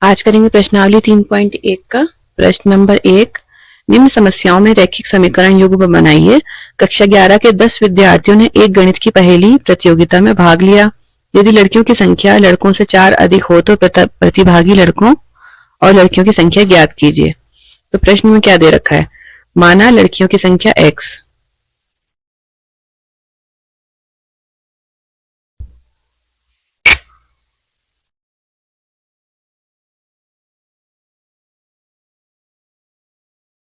आज करेंगे प्रश्नावली 3.1 का प्रश्न नंबर 1। निम्न समस्याओं में रैखिक समीकरण युग्म बनाइए। कक्षा 11 के 10 विद्यार्थियों ने एक गणित की पहेली प्रतियोगिता में भाग लिया। यदि लड़कियों की संख्या लड़कों से 4 अधिक हो तो प्रतिभागी लड़कों और लड़कियों की संख्या ज्ञात कीजिए। तो प्रश्न में क्या दे रखा है? माना लड़कियों की संख्या x,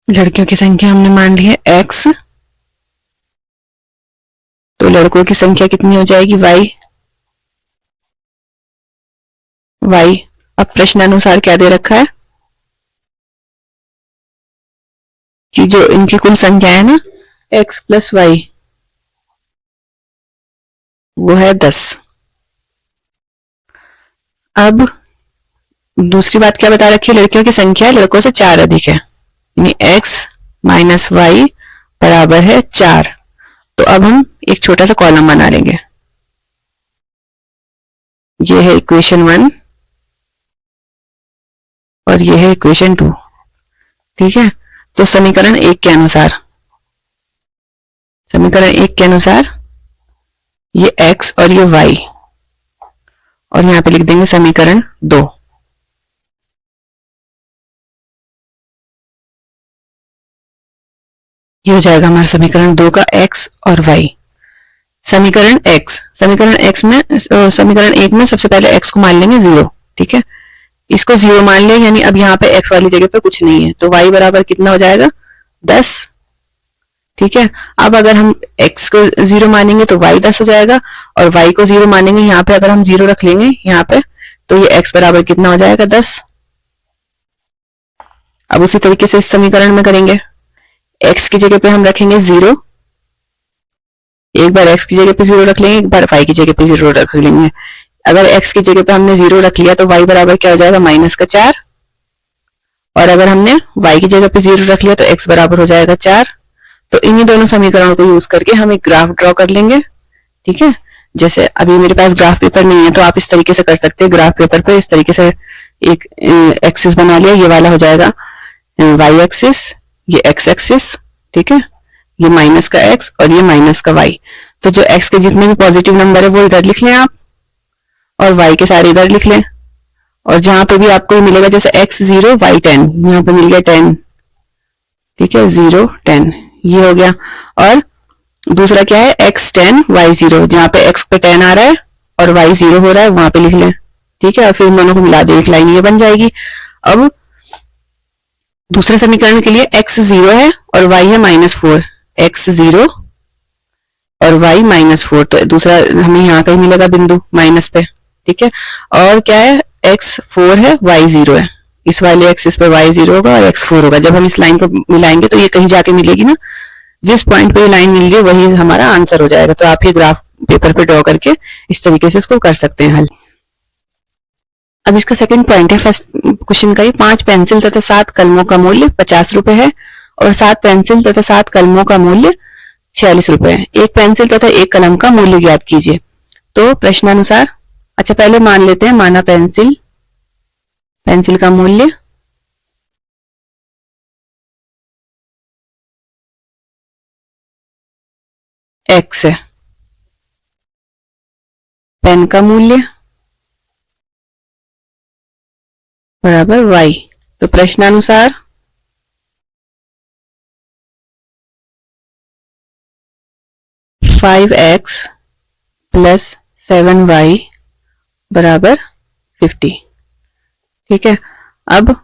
लड़कियों की संख्या हमने मान ली है x, तो लड़कों की संख्या कितनी हो जाएगी y। अब प्रश्नानुसार क्या दे रखा है कि जो इनकी कुल संख्या है ना x प्लस वाई वो है 10। अब दूसरी बात क्या बता रखी है? लड़कियों की संख्या लड़कों से 4 अधिक है, यानी x माइनस वाई बराबर है 4। तो अब हम एक छोटा सा कॉलम बना लेंगे। ये है इक्वेशन 1 और ये है इक्वेशन 2। ठीक है, तो समीकरण 1 के अनुसार ये x और ये y, और यहां पे लिख देंगे समीकरण 2। ये हो जाएगा हमारा समीकरण 2 का x और y। समीकरण 1 में सबसे पहले x को मान लेंगे 0। ठीक है, इसको 0 मान लें, यानी अब यहाँ पे x वाली जगह पे कुछ नहीं है, तो y बराबर कितना हो जाएगा? 10। ठीक है, अब अगर हम x को 0 मानेंगे तो y 10 हो जाएगा, और y को 0 मानेंगे यहाँ पे अगर हम 0 रख लेंगे यहाँ पे, तो ये x बराबर कितना हो जाएगा? 10। अब उसी तरीके से इस समीकरण में करेंगे। x की जगह पे हम रखेंगे 0, एक बार x की जगह पे 0 रख लेंगे, एक बार y की जगह पे 0 रख लेंगे। अगर x की जगह पे हमने 0 रख लिया तो y बराबर क्या हो जाएगा? माइनस का 4। और अगर हमने y की जगह पे 0 रख लिया तो x बराबर हो जाएगा 4। तो इन्हीं दोनों समीकरणों को यूज करके हम एक ग्राफ ड्रॉ कर लेंगे। ठीक है, जैसे अभी मेरे पास ग्राफ पेपर नहीं है तो आप इस तरीके से कर सकते हैं। ग्राफ पेपर पे इस तरीके से एक एक्सिस बना लिया, ये वाला हो जाएगा y एक्सिस, ये x एक्सिस। ठीक है, ये माइनस का x और ये माइनस का y। तो जो x के जितने भी पॉजिटिव नंबर है वो इधर लिख लें आप, और y के सारे इधर लिख लें। और जहां पे भी आपको मिलेगा, जैसे x 0 y 10, यहाँ पे मिल गया 10। ठीक है, 0 10 ये हो गया। और दूसरा क्या है? x 10 y 0, जहां पे x पे 10 आ रहा है और y 0 हो रहा है वहां पे लिख लें। ठीक है, और फिर इन दोनों को मिला दे, एक लाइन ये बन जाएगी। अब दूसरे समीकरण के लिए x 0 है और y है -4, x 0 और y -4, तो दूसरा हमें यहाँ का ही मिलेगा बिंदु माइनस पे। ठीक है, और क्या है? x 4 है y 0 है, इस वाले एक्सिस पे y 0 होगा और x 4 होगा। जब हम इस लाइन को मिलाएंगे तो ये कहीं जाके मिलेगी ना, जिस पॉइंट पे ये लाइन मिल रही है वही हमारा आंसर हो जाएगा। तो आप ये ग्राफ पेपर पे ड्रॉ करके इस तरीके से इसको कर सकते हैं हल। अब इसका सेकंड पॉइंट है फर्स्ट क्वेश्चन का ही। 5 पेंसिल तथा 7 कलमों का मूल्य 50 रुपए है और 7 पेंसिल तथा 7 कलमों का मूल्य 46 रुपए है। एक पेंसिल तथा एक कलम का मूल्य ज्ञात कीजिए। तो प्रश्नानुसार, अच्छा पहले मान लेते हैं, माना पेंसिल का मूल्य x है, पेन का मूल्य बराबर y। तो प्रश्नानुसार फाइव एक्स प्लस 7y बराबर 50। ठीक है, अब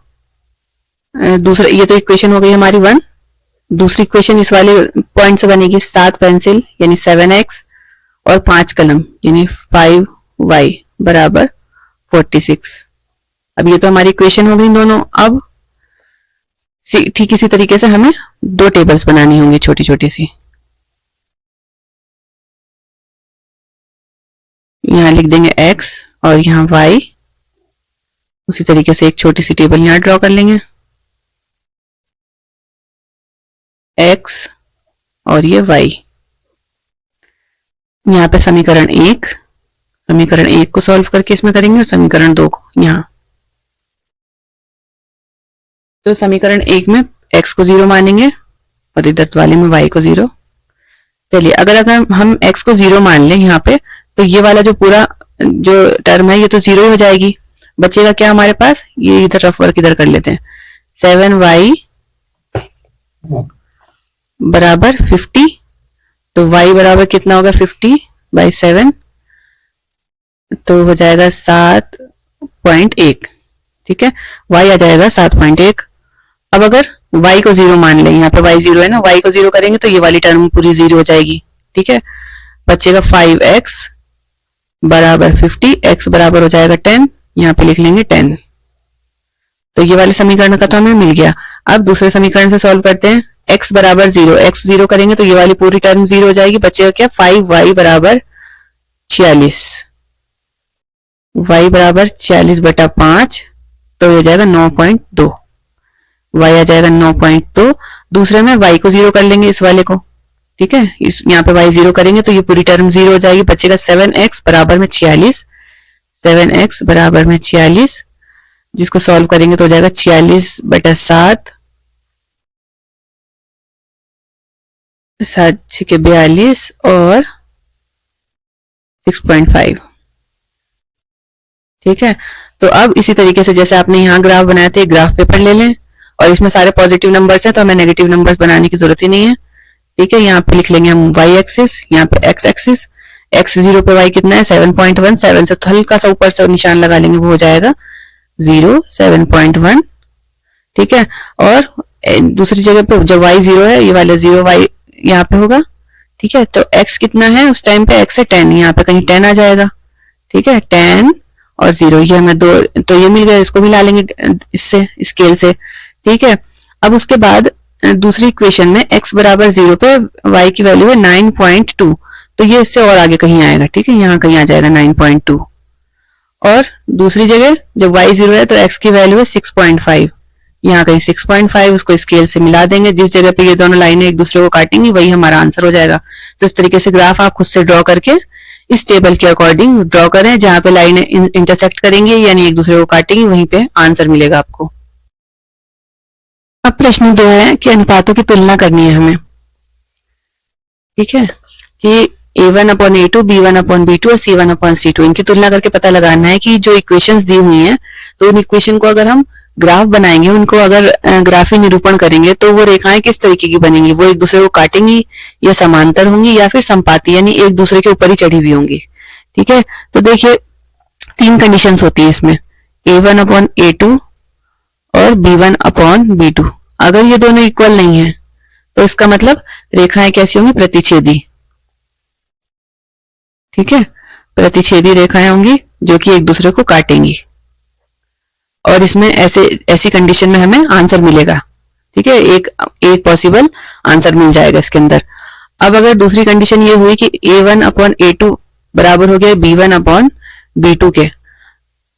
दूसरा, ये तो इक्वेशन हो गई हमारी 1। दूसरी इक्वेशन इस वाले पॉइंट से बनेगी। 7 पेंसिल यानी 7x और 5 कलम यानी 5y बराबर 46। अब ये तो हमारी इक्वेशन हो गई दोनों। अब ठीक इसी तरीके से हमें 2 टेबल्स बनानी होंगी छोटी छोटी सी। यहाँ लिख देंगे x और यहाँ y। उसी तरीके से एक छोटी सी टेबल यहाँ ड्रॉ कर लेंगे, x और ये y। यहाँ पे समीकरण 1 को सॉल्व करके इसमें करेंगे और समीकरण 2 को यहाँ। तो समीकरण 1 में x को 0 मानेंगे और इधर वाले में y को 0। चलिए अगर हम x को 0 मान लें यहाँ पे, तो ये वाला जो पूरा जो टर्म है ये तो 0 ही हो जाएगी। बचेगा क्या हमारे पास, ये इधर रफ वर्क इधर कर लेते हैं, 7y बराबर 50। तो y बराबर कितना होगा 50/7, तो हो जाएगा 7.1। ठीक है, y आ जाएगा 7.1। अब अगर y को 0 मान लें, यहाँ पे y 0 है ना, y को 0 करेंगे तो ये वाली टर्म पूरी 0 हो जाएगी। ठीक है, बचेगा 5x बराबर 50, x बराबर हो जाएगा 10, यहाँ पे लिख लेंगे 10। तो ये वाले समीकरण का तो हमें मिल गया। अब दूसरे समीकरण से सॉल्व करते हैं। x बराबर 0, x 0 करेंगे तो ये वाली पूरी टर्म 0 हो जाएगी। बचेगा क्या, 5y बराबर 46, y बराबर 46/5, तो हो जाएगा 9.2, y आ जाएगा 9.2। दूसरे में y को 0 कर लेंगे इस वाले को। ठीक है, इस यहाँ पे y 0 करेंगे तो ये पूरी टर्म 0 हो जाएगी। बचेगा 7x बराबर में 46, 7x बराबर में 46, जिसको सॉल्व करेंगे तो हो जाएगा 46/7, 7 6 42 और 6.5। ठीक है, तो अब इसी तरीके से जैसे आपने यहाँ ग्राफ बनाए थे, ग्राफ पेपर ले लें और इसमें सारे पॉजिटिव नंबर्स हैं तो हमें नेगेटिव नंबर्स बनाने की जरूरत ही नहीं है। ठीक है, यहाँ पे लिख लेंगे हम y एक्सिस, यहाँ पे x एक्सिस, x 0 पे y कितना है 7.1, 7 से हल्का सा ऊपर से निशान लगा लेंगे, वो हो जाएगा 0, 7.1। ठीक है, और दूसरी जगह पे जब y 0 है, ये वाला 0 y यहाँ पे होगा। ठीक है, तो x कितना है उस टाइम पे, x है 10, यहाँ पे कहीं 10 आ जाएगा। ठीक है, 10 और 0, ये हमें दो, तो ये मिल गया, इसको मिला लेंगे इससे, स्केल से। ठीक है, अब उसके बाद दूसरी इक्वेशन में x बराबर 0 पे y की वैल्यू है 9.2, तो ये इससे और आगे कहीं आएगा। ठीक है, यहाँ कहीं आ जाएगा 9.2। और दूसरी जगह जब y 0 है तो x की वैल्यू है 6.5, यहाँ कहीं 6.5, उसको स्केल से मिला देंगे। जिस जगह पे ये दोनों लाइनें एक दूसरे को काटेंगी वही हमारा आंसर हो जाएगा। तो इस तरीके से ग्राफ आप खुद से ड्रॉ करके इस टेबल के अकॉर्डिंग ड्रॉ करें, जहां पे लाइनें इंटरसेक्ट करेंगी यानी एक दूसरे को काटेंगी, वहीं पे आंसर मिलेगा आपको। अब प्रश्न 2 है कि अनुपातों की तुलना करनी है हमें। ठीक है, कि a1/a2, b1/b2 और c1/c2 इनकी तुलना करके पता लगाना है कि जो इक्वेशंस दी हुई हैं, तो उन इक्वेशन को अगर हम ग्राफ बनाएंगे, उनको अगर ग्राफी निरूपण करेंगे तो वो रेखाएं किस तरीके की बनेंगी, वो एक दूसरे को काटेंगी या समांतर होंगी या फिर संपाती यानी एक दूसरे के ऊपर ही चढ़ी हुई होंगी। ठीक है, तो देखिए 3 कंडीशंस होती है इसमें, a1/a2 और b1/b2। अगर ये दोनों इक्वल नहीं है तो इसका मतलब रेखाएं कैसी होंगी, प्रतिच्छेदी। ठीक है, प्रतिच्छेदी रेखाएं होंगी जो कि एक दूसरे को काटेंगी, और इसमें ऐसी कंडीशन में हमें आंसर मिलेगा। ठीक है, एक पॉसिबल आंसर मिल जाएगा इसके अंदर। अब अगर दूसरी कंडीशन ये हुई कि a1/a2 बराबर हो गया b1/b2 के,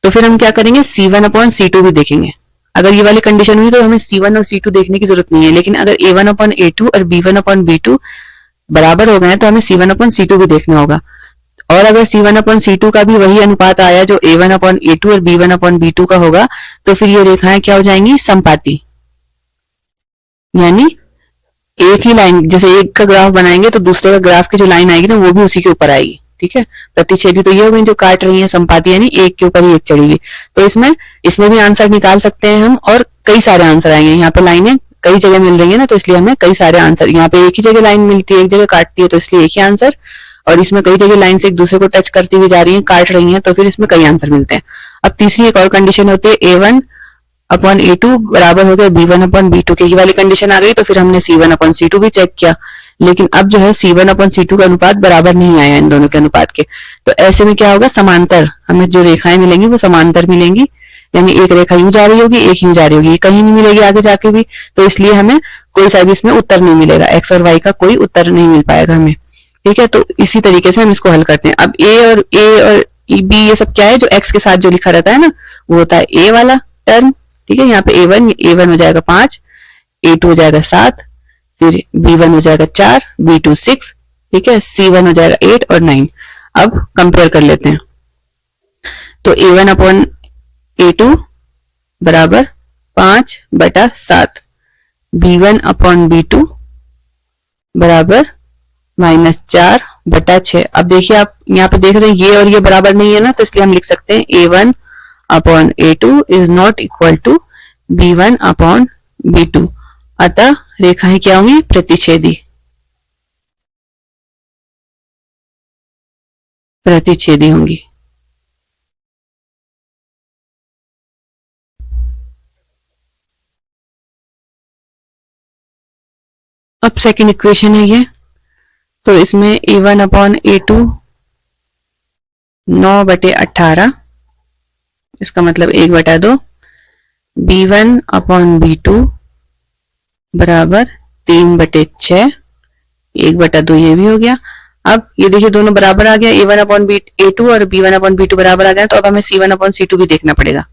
तो फिर हम क्या करेंगे, c1/c2 भी देखेंगे। अगर ये वाली कंडीशन हुई तो हमें c1 और c2 देखने की जरूरत नहीं है, लेकिन अगर a1/a2 और b1/b2 बराबर हो गए तो हमें c1/c2 भी देखना होगा। और अगर c1/c2 का भी वही अनुपात आया जो a1/a2 और b1/b2 का होगा, तो फिर ये रेखाएं क्या हो जाएंगी, समपाती। यानी एक ही लाइन, जैसे एक का ग्राफ बनाएंगे तो दूसरे का ग्राफ की जो लाइन आएगी ना वो भी उसी के ऊपर आएगी। ठीक है, प्रतिच्छेदी तो ये हो गई जो काट रही है, संपाती यानी एक के ऊपर ही एक चढ़ी हुई। तो इसमें भी आंसर निकाल सकते हैं हम, और कई सारे आंसर आएंगे। यहाँ पे लाइनें कई जगह मिल रही है ना, तो इसलिए हमें कई सारे आंसर, यहाँ पे एक ही जगह लाइन मिलती है, एक जगह काटती है, तो इसलिए एक ही आंसर, और इसमें कई जगह लाइन से एक दूसरे को टच करती हुई जा रही है, काट रही है, तो फिर इसमें कई आंसर मिलते हैं। अब तीसरी एक और कंडीशन होती है, a1/a2 बराबर हो गया b1/b2 के, ये वाली कंडीशन आ गई तो फिर हमने c1/c2 भी चेक किया, लेकिन अब जो है c1/c2 का अनुपात बराबर नहीं आया इन दोनों के अनुपात के। तो ऐसे में क्या होगा, समांतर, हमें जो रेखाएं मिलेंगी वो समांतर मिलेंगी, यानी एक रेखा यूं जा रही होगी, एक यूं जा रही होगी, कहीं नहीं मिलेगी आगे जाके भी, तो इसलिए हमें कोई सा भी इसमें उत्तर नहीं मिलेगा, x और y का कोई उत्तर नहीं मिल पाएगा हमें। ठीक है, तो इसी तरीके से हम इसको हल करते हैं। अब a और b ये सब क्या है, जो x के साथ जो लिखा रहता है ना, वो होता है a वाला टर्म। ठीक है, यहाँ पे a1 हो जाएगा 5, a2 हो जाएगा 7, फिर b1 हो जाएगा 4, b2 6, ठीक है, c1 हो जाएगा 8 और 9। अब कंपेयर कर लेते हैं, तो a1/a2 बराबर 5/7 B1/B2 बराबर -4/6। अब देखिए आप यहाँ पे देख रहे हैं ये और ये बराबर नहीं है ना, तो इसलिए हम लिख सकते हैं A1/A2 is not equal to B1/B2। अतः रेखाएं क्या होंगी? प्रतिच्छेदी। प्रतिच्छेदी होंगी। अब सेकंड इक्वेशन है ये, तो इसमें A1/A2 9/18, इसका मतलब 1/2, B1/B2 बराबर 3/6, 1/2 ये भी हो गया। अब ये देखिए दोनों बराबर आ गया, A1/A2 और B1/B2 बराबर आ गया, तो अब हमें C1/C2 भी देखना पड़ेगा।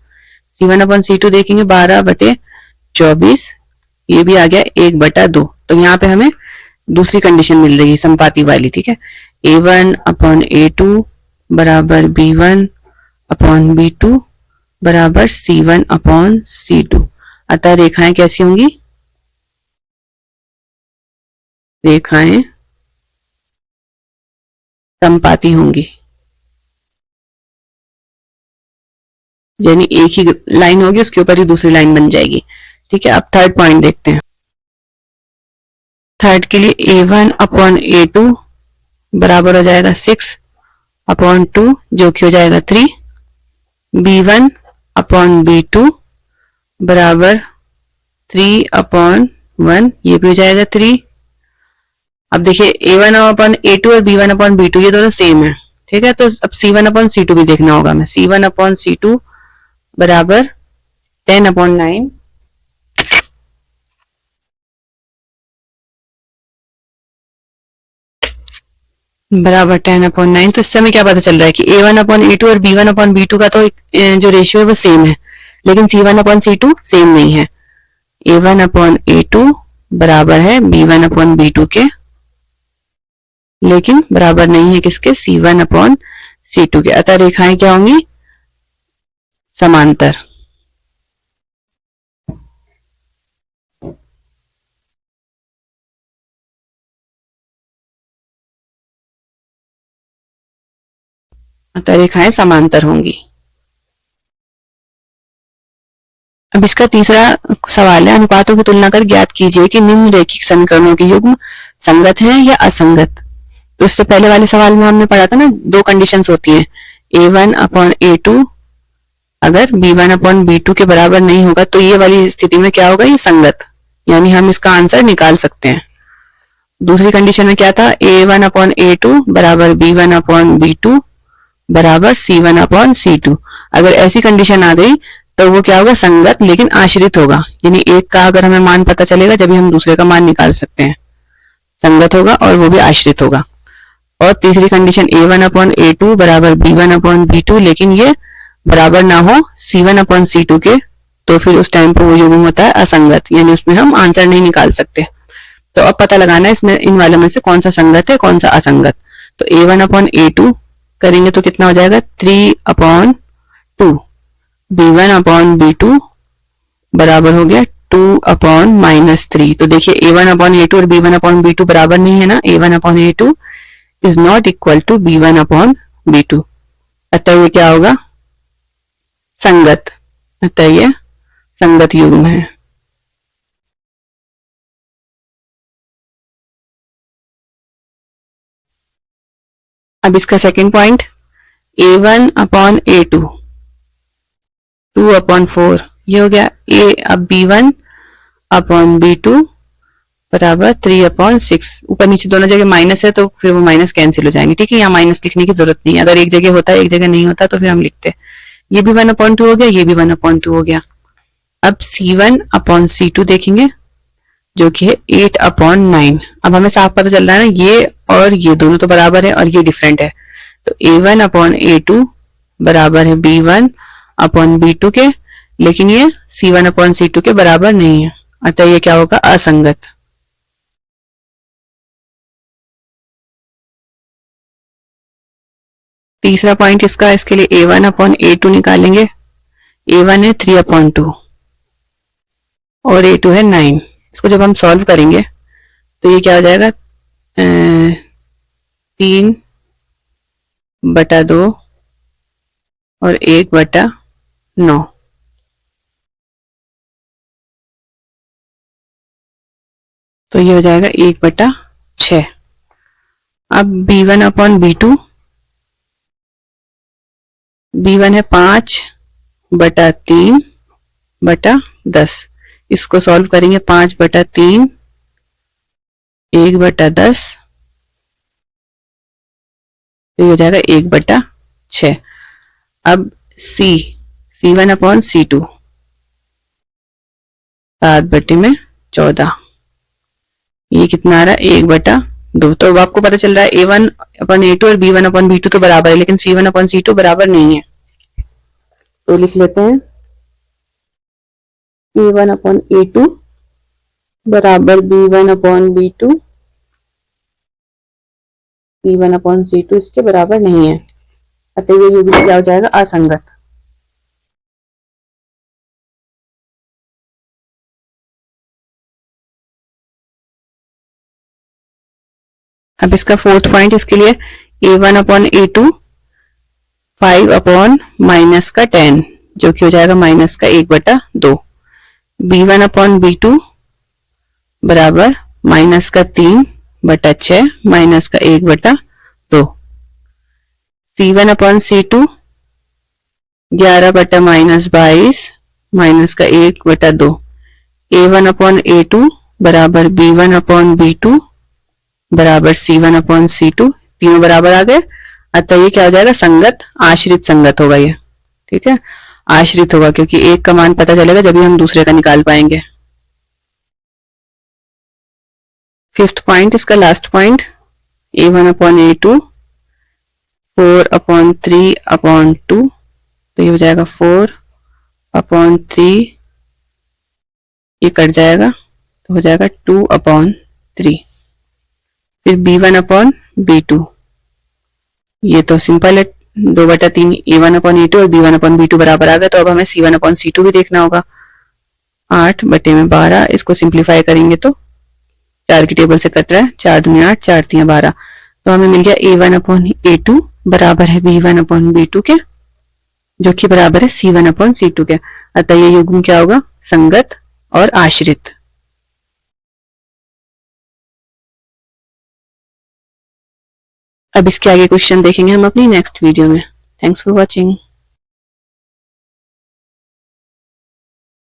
C1/C2 देखेंगे 12/24, ये भी आ गया 1/2। तो यहाँ पे हमें दूसरी कंडीशन मिल रही है संपाती वाली, ठीक है। A1/A2 बराबर B1/B2 बराबर C1/C2। अतः रेखाएं कैसी होंगी? रेखाएं संपाती होंगी, यानी एक ही लाइन होगी उसके ऊपर ही दूसरी लाइन बन जाएगी, ठीक है। अब थर्ड पॉइंट देखते हैं। थर्ड के लिए A1/A2 बराबर हो जाएगा 6/2 जो कि हो जाएगा 3। B1/B2 बराबर 3/1, ये भी हो जाएगा 3। अब देखिए A1/A2 और B1/B2 ये दोनों सेम है, ठीक है। तो अब C1/C2 भी देखना होगा हमें। C1/C2 बराबर 10/9 बराबर 10/9। तो इससे हमें क्या पता चल रहा है कि A1/A2 और B1/B2 का तो जो रेशियो है वो सेम है, लेकिन C1/C2 सेम नहीं है। A1/A2 बराबर है B1/B2 के, लेकिन बराबर नहीं है किसके? C1/C2 के। अतः रेखाएं क्या होंगी? समांतर। अतः रेखाएं समांतर होंगी। अब इसका तीसरा सवाल है, अनुपातों की तुलना कर ज्ञात कीजिए कि निम्न रैखिक समीकरणों के युग्म संगत हैं या असंगत। तो इससे पहले वाले सवाल में हमने पढ़ा था ना, दो कंडीशंस होती हैं। A1/A2 अगर B1/B2 के बराबर नहीं होगा तो ये वाली स्थिति में क्या होगा? ये संगत, यानी हम इसका आंसर निकाल सकते हैं। दूसरी कंडीशन में क्या था? A1/A2 बराबर B1/B2 बराबर C1/C2। अगर ऐसी कंडीशन आ गई तो वो क्या होगा? संगत लेकिन आश्रित होगा, यानी एक का अगर हमें मान पता चलेगा जब हम दूसरे का मान निकाल सकते हैं। संगत होगा और वो भी आश्रित होगा। और तीसरी कंडीशन A1/A2 बराबर B1/B2, लेकिन ये बराबर ना हो C1/C2 के, तो फिर उस टाइम पर वो युग्म होता है असंगत, यानी उसमें हम आंसर नहीं निकाल सकते। तो अब पता लगाना है इसमें इन वालों में से कौन सा संगत है कौन सा असंगत। तो A1/A2 करेंगे तो कितना हो जाएगा? 3/2। B1/B2 बराबर हो गया 2/-3। तो देखिए A1/A2 और B1/B2 बराबर नहीं है ना। A1/A2 is not equal to B1/B2। अतः ये क्या होगा? संगत। अतः ये संगत युग्म है। अब इसका सेकंड पॉइंट, A1/A2 2/4 ये हो गया A। अब B1/B2 बराबर 3/6। ऊपर नीचे दोनों जगह माइनस है तो फिर वो माइनस कैंसिल हो जाएंगे, ठीक है। यहाँ माइनस लिखने की जरूरत नहीं है, अगर एक जगह होता है एक जगह नहीं होता तो फिर हम लिखते। ये भी 1/2 हो गया, ये भी 1/2 हो गया। अब C1/C2 देखेंगे जो कि है 8/9। अब हमें साफ पता चल रहा है ना, ये और ये दोनों तो बराबर है और ये डिफरेंट है। तो A1/A2 बराबर है B1/B2 के, लेकिन ये C1/C2 के बराबर नहीं है। अतः ये क्या होगा? असंगत। तीसरा पॉइंट इसका, इसके लिए A1/A2 निकालेंगे। A1 है 3/2 और A2 है 9। इसको जब हम सॉल्व करेंगे तो ये क्या हो जाएगा, 3/2 और 1/9। तो ये हो जाएगा 1/6। अब B1/B2, B1 है 5/3/10। इसको सॉल्व करेंगे, 5/3 1/10, तो ये हो जाएगा 1/6। अब C1/C2 7/14, ये कितना आ रहा है, 1/2। तो अब आपको पता चल रहा है A1/A2 और B1/B2 तो बराबर है, लेकिन C1/C2 बराबर नहीं है। तो लिख लेते हैं A1/A2 बराबर B1/B2, C1/C2 इसके बराबर नहीं है, अतः ये युग्म क्या हो जाएगा, असंगत। अब इसका फोर्थ पॉइंट, इसके लिए A1/A2 5/-10, जो कि हो जाएगा -1/2। B1/B2 बराबर -3/6 -1/2। C1/C2 11/-22 -1/2। A1/A2 बराबर B1/B2 बराबर C1/C2, तीनों बराबर आ गए, अतः ये क्या हो जाएगा, संगत, आश्रित संगत होगा ये। ठीक है, आश्रित होगा, क्योंकि एक का मान पता चलेगा जब भी हम दूसरे का निकाल पाएंगे। फिफ्थ पॉइंट, इसका लास्ट पॉइंट, A1/A2 4/3/2, तो ये हो जाएगा 4/3, ये कट जाएगा तो हो जाएगा 2/3। फिर B1/B2, ये तो सिंपल है, 2/3। A1/A2 और B1/B2 बराबर आ गए, तो अब हमें C1/C2 भी देखना होगा। 8/12, इसको सिंप्लीफाई करेंगे तो 4 की टेबल से कट रहा है, 4 दूनी 8, 4 3 12, तो हमें मिल गया A1/A2 बराबर है B1/B2 के, जो कि बराबर है C1/C2 के, अतः ये युग्म क्या होगा, संगत और आश्रित। अब इसके आगे क्वेश्चन देखेंगे हम अपनी नेक्स्ट वीडियो में। Thanks for watching.